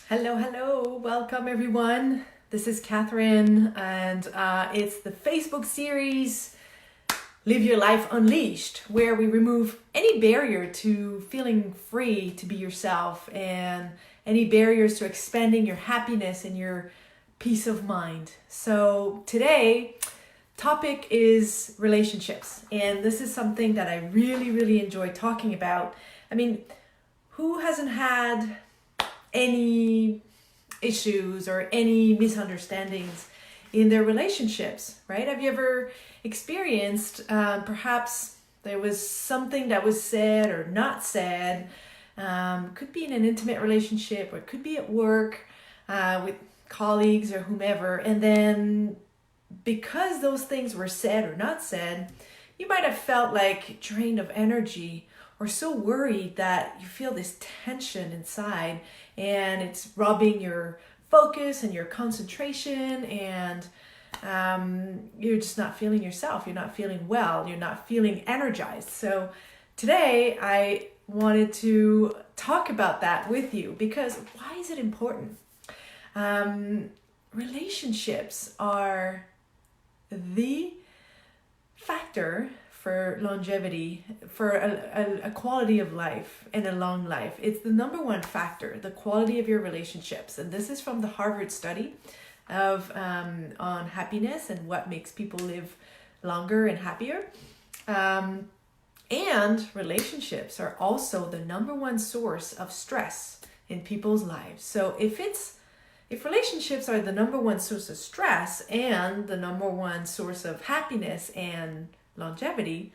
Hello, hello. Welcome, everyone. This is Catherine, and it's the Facebook series Live Your Life Unleashed, where we remove any barrier to feeling free to be yourself and any barriers to expanding your happiness and your peace of mind. So today, topic is relationships, and this is something that I really enjoy talking about. I mean, who hasn't had any issues or any misunderstandings in their relationships, right? Have you ever experienced perhaps there was something that was said or not said, could be in an intimate relationship or it could be at work with colleagues or whomever, and then because those things were said or not said, you might have felt like drained of energy or so worried that you feel this tension inside and it's robbing your focus and your concentration, and you're just not feeling yourself. You're not feeling well. You're not feeling energized. So today I wanted to talk about that with you because why is it important? Relationships are the factor for longevity, for a quality of life and a long life. It's the number one factor, the quality of your relationships. And this is from the Harvard study of on happiness and what makes people live longer and happier. And relationships are also the number one source of stress in people's lives. So if relationships are the number one source of stress and the number one source of happiness and longevity,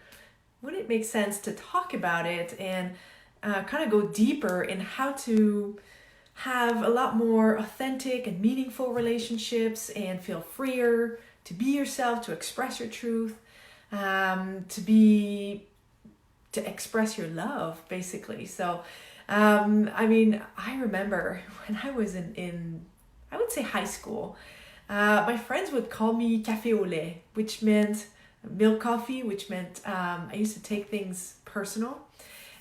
would it make sense to talk about it and kind of go deeper in how to have a lot more authentic and meaningful relationships and feel freer to be yourself, to express your truth, to express your love, basically. So, I remember when I was in I would say high school, my friends would call me café au lait, which meant milk coffee, which meant I used to take things personal.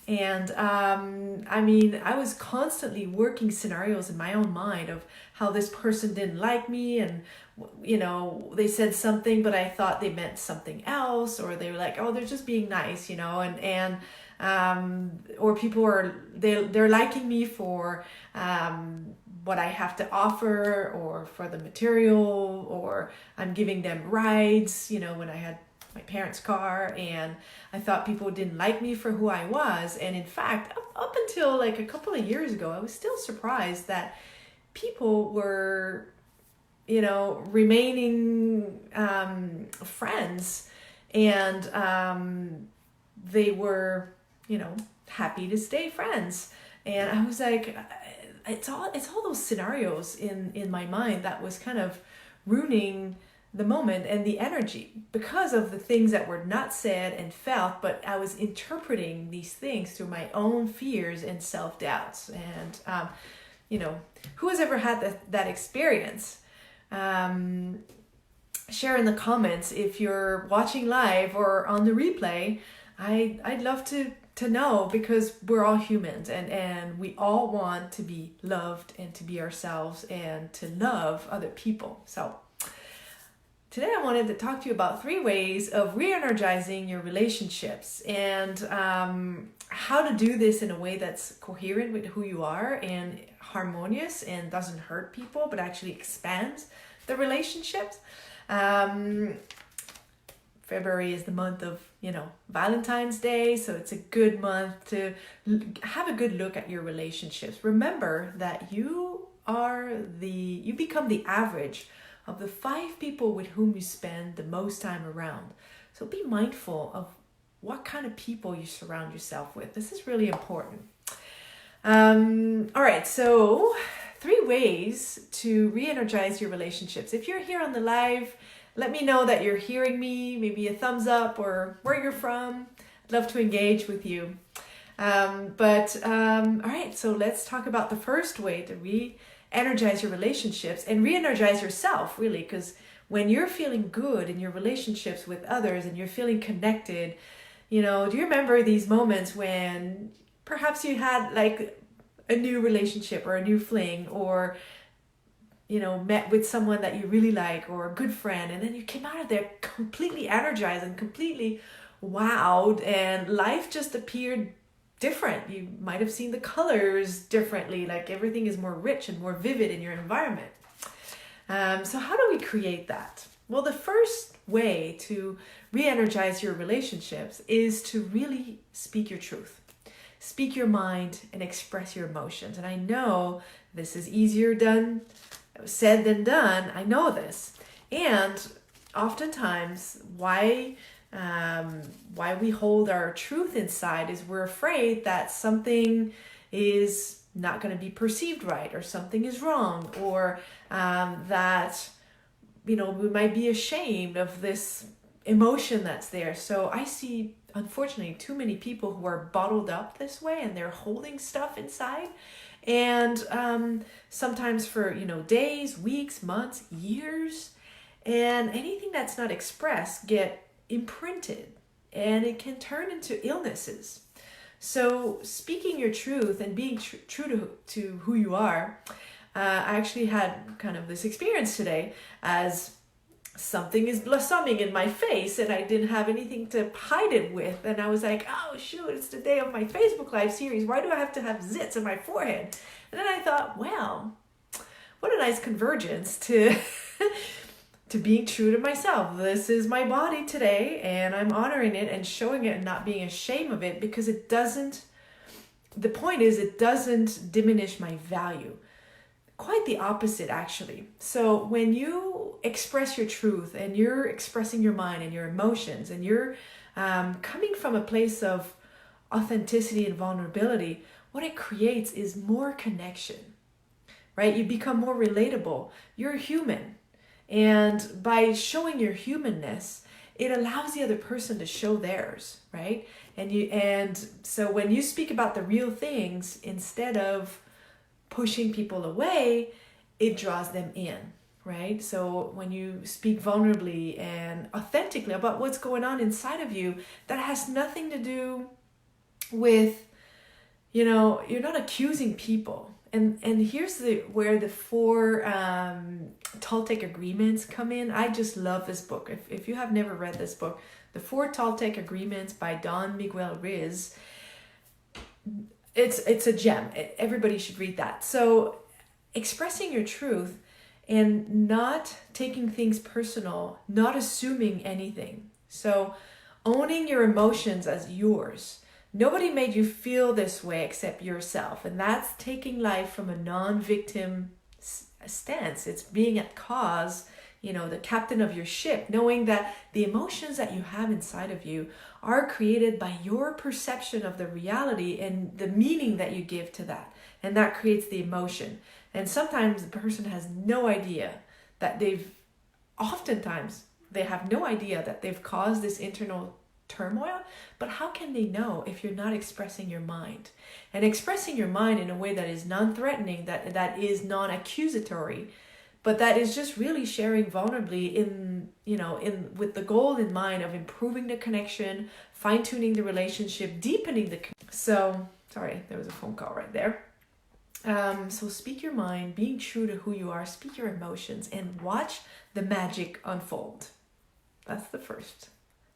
And I was constantly working scenarios in my own mind of how this person didn't like me, and they said something but I thought they meant something else, or they were like, oh, they're just being nice, or people they're liking me for what I have to offer, or for the material, or I'm giving them rides, when I had my parents' car, and I thought people didn't like me for who I was. And in fact, up until like a couple of years ago, I was still surprised that people were, remaining friends, and they were, happy to stay friends. And I was like, it's all those scenarios in my mind that was kind of ruining the moment and the energy because of the things that were not said and felt, but I was interpreting these things through my own fears and self-doubts. And who has ever had that experience? Share in the comments if you're watching live or on the replay. I'd love to know, because we're all humans, and we all want to be loved and to be ourselves and to love other people. So today I wanted to talk to you about 3 ways of re-energizing your relationships, and how to do this in a way that's coherent with who you are and harmonious and doesn't hurt people but actually expands the relationships. February is the month of, Valentine's Day, so it's a good month to have a good look at your relationships. Remember that you become the average of the 5 people with whom you spend the most time around. So be mindful of what kind of people you surround yourself with. This is really important. All right, so 3 ways to re-energize your relationships. If you're here on the live, let me know that you're hearing me, maybe a thumbs up or where you're from. I'd love to engage with you. All right, so let's talk about the first way to re-energize your relationships and re-energize yourself, really, because when you're feeling good in your relationships with others and you're feeling connected, do you remember these moments when perhaps you had like a new relationship or a new fling, or met with someone that you really like, or a good friend, and then you came out of there completely energized and completely wowed, and life just appeared different. You might have seen the colors differently, like everything is more rich and more vivid in your environment. So how do we create that? Well, the first way to re-energize your relationships is to really speak your truth. Speak your mind and express your emotions. And I know this is easier said than done. I know this. And oftentimes why we hold our truth inside is we're afraid that something is not going to be perceived right, or something is wrong, or that we might be ashamed of this emotion that's there. So I see, unfortunately, too many people who are bottled up this way, and they're holding stuff inside, and sometimes for days, weeks, months, years, and anything that's not expressed get imprinted, and it can turn into illnesses. So speaking your truth and being true to who you are, I actually had kind of this experience today as something is blossoming in my face, and I didn't have anything to hide it with. And I was like, oh shoot, it's the day of my Facebook Live series. Why do I have to have zits on my forehead? And then I thought, well, what a nice convergence to to being true to myself. This is my body today, and I'm honoring it and showing it and not being ashamed of it, because the point is, it doesn't diminish my value. Quite the opposite, actually. So when you express your truth, and you're expressing your mind and your emotions, and you're coming from a place of authenticity and vulnerability, what it creates is more connection, right? You become more relatable. You're human. And by showing your humanness, it allows the other person to show theirs, right? And so when you speak about the real things, instead of pushing people away, it draws them in, right? So when you speak vulnerably and authentically about what's going on inside of you, that has nothing to do with, you're not accusing people. And here's where the 4 Toltec agreements come in. I just love this book. If you have never read this book, the 4 Toltec agreements by Don Miguel Ruiz, it's a gem. Everybody should read that. So expressing your truth and not taking things personal, not assuming anything. So owning your emotions as yours. Nobody made you feel this way except yourself. And that's taking life from a non-victim stance. It's being at cause, the captain of your ship, knowing that the emotions that you have inside of you are created by your perception of the reality and the meaning that you give to that. And that creates the emotion. And sometimes the person has no idea that oftentimes they have no idea that they've caused this internal turmoil. But how can they know if you're not expressing your mind? And expressing your mind in a way that is non-threatening, that is non-accusatory, but that is just really sharing vulnerably with the goal in mind of improving the connection, fine-tuning the relationship, deepening the. So sorry, there was a phone call right there. So speak your mind, being true to who you are, speak your emotions, and watch the magic unfold. That's the first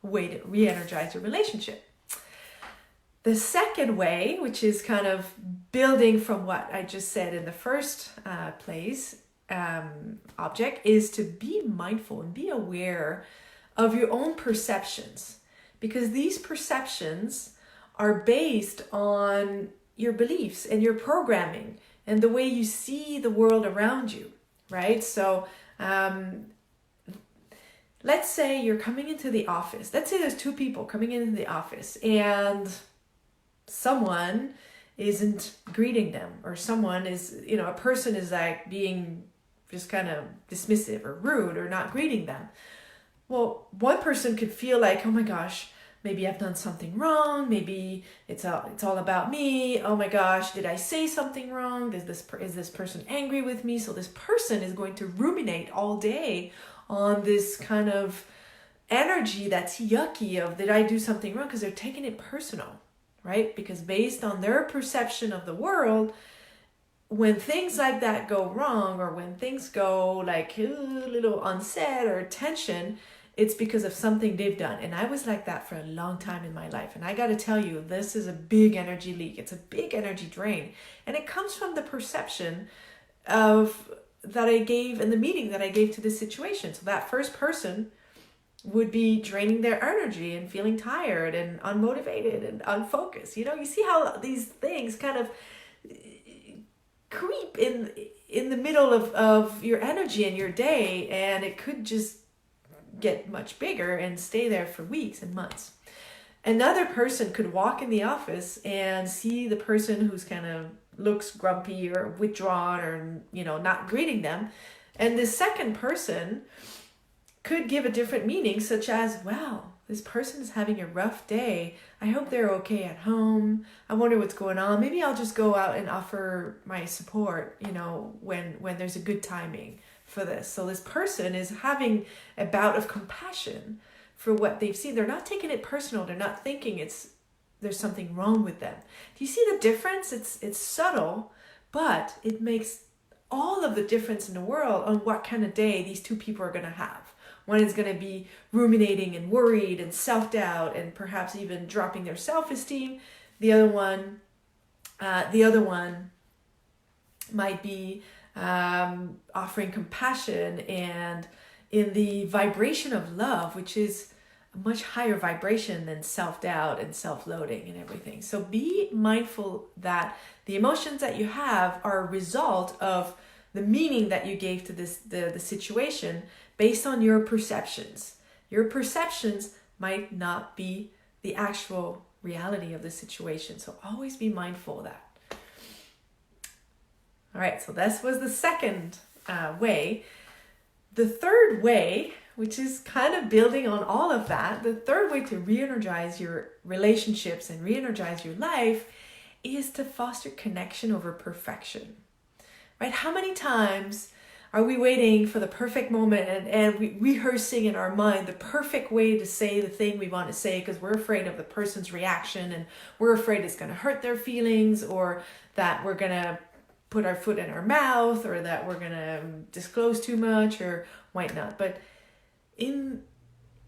way to re-energize your relationship. The second way, which is kind of building from what I just said in the first object, is to be mindful and be aware of your own perceptions, because these perceptions are based on your beliefs and your programming and the way you see the world around you, right? So let's say you're coming into the office. Let's say there's 2 people coming into the office, and someone isn't greeting them, or someone is, a person is like being just kind of dismissive or rude or not greeting them. Well, one person could feel like, oh my gosh, maybe I've done something wrong. Maybe it's all about me. Oh my gosh, did I say something wrong? Is this person angry with me? So this person is going to ruminate all day on this kind of energy that's yucky of, did I do something wrong? Because they're taking it personal, right? Because based on their perception of the world, when things like that go wrong, or when things go like a little unsaid or tension, it's because of something they've done. And I was like that for a long time in my life. And I got to tell you, this is a big energy leak. It's a big energy drain. And it comes from the perception of that I gave in the meeting that I gave to this situation. So that first person would be draining their energy and feeling tired and unmotivated and unfocused. You know, you see how these things kind of creep in the middle of your energy and your day, and it could just get much bigger and stay there for weeks and months. Another person could walk in the office and see the person who's kind of looks grumpy or withdrawn or, you know, not greeting them. And the second person could give a different meaning, such as, wow, this person is having a rough day. I hope they're okay at home. I wonder what's going on. Maybe I'll just go out and offer my support, you know, when there's a good timing for this. So this person is having a bout of compassion for what they've seen. They're not taking it personal. They're not thinking there's something wrong with them. Do you see the difference? It's subtle, but it makes all of the difference in the world on what kind of day these two people are going to have. One is going to be ruminating and worried and self-doubt and perhaps even dropping their self-esteem. The other one might be offering compassion and in the vibration of love, which is a much higher vibration than self-doubt and self-loathing and everything. So be mindful that the emotions that you have are a result of the meaning that you gave to the situation based on your perceptions. Your perceptions might not be the actual reality of the situation. So always be mindful of that. All right, so this was the second way. The third way, which is kind of building on all of that, the third way to re-energize your relationships and re-energize your life is to foster connection over perfection. Right? How many times are we waiting for the perfect moment and rehearsing in our mind the perfect way to say the thing we want to say because we're afraid of the person's reaction and we're afraid it's going to hurt their feelings, or that we're going to put our foot in our mouth, or that we're going to disclose too much, or might not. But in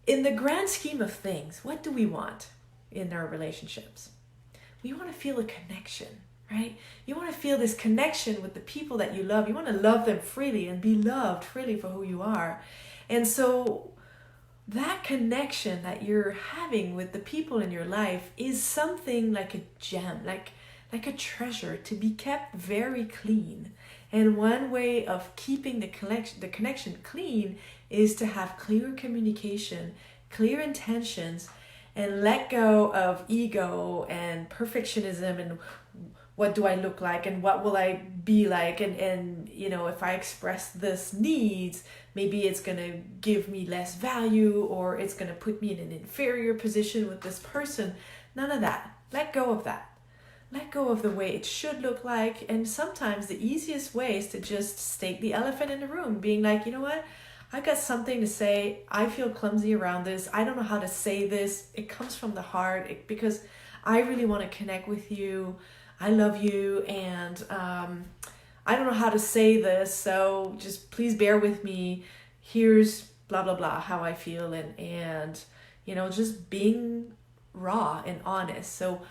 the grand scheme of things, what do we want in our relationships? We want to feel a connection, right? You want to feel this connection with the people that you love. You want to love them freely and be loved freely for who you are. And so that connection that you're having with the people in your life is something like a gem, like a treasure to be kept very clean. And one way of keeping the connection clean is to have clear communication, clear intentions, and let go of ego and perfectionism and what do I look like and what will I be like, and you know, if I express this needs, maybe it's going to give me less value, or it's going to put me in an inferior position with this person. None of that. Let go of that. Let go of the way it should look like. And sometimes the easiest way is to just state the elephant in the room, being like, you know what? I got something to say. I feel clumsy around this. I don't know how to say this. It comes from the heart because I really want to connect with you. I love you. And I don't know how to say this. So just please bear with me. Here's blah, blah, blah, how I feel. And you know, just being raw and honest. So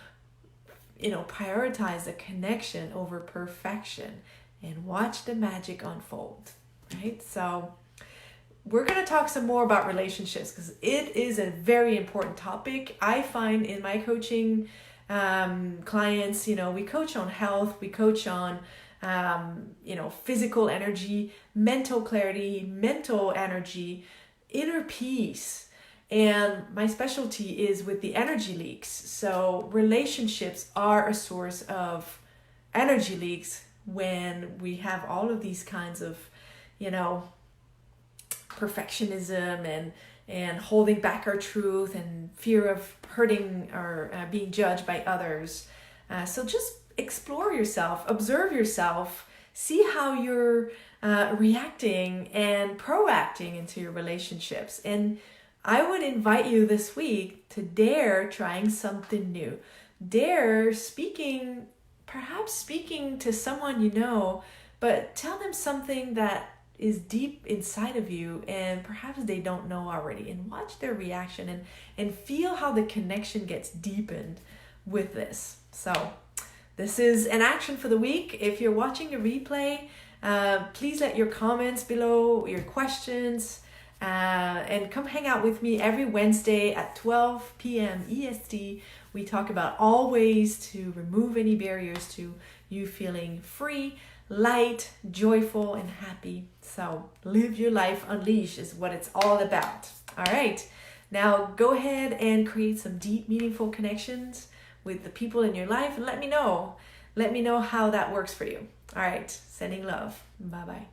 you know, prioritize the connection over perfection and watch the magic unfold, right? So we're going to talk some more about relationships because it is a very important topic. I find in my coaching clients, you know, we coach on health, we coach on, you know, physical energy, mental clarity, mental energy, inner peace. And my specialty is with the energy leaks. So relationships are a source of energy leaks when we have all of these kinds of, you know, perfectionism and holding back our truth and fear of hurting or being judged by others. So just explore yourself, observe yourself, see how you're reacting and proacting into your relationships. And I would invite you this week to dare trying something new. Dare speaking perhaps speaking to someone you know, but tell them something that is deep inside of you and perhaps they don't know already, and watch their reaction and feel how the connection gets deepened with this. So this is an action for the week. If you're watching the replay, please let your comments below, your questions, and come hang out with me every Wednesday at 12 p.m. EST. We talk about all ways to remove any barriers to you feeling free, light, joyful, and happy. So live your life unleashed is what it's all about. All right. Now go ahead and create some deep, meaningful connections with the people in your life and let me know. Let me know how that works for you. All right. Sending love. Bye-bye.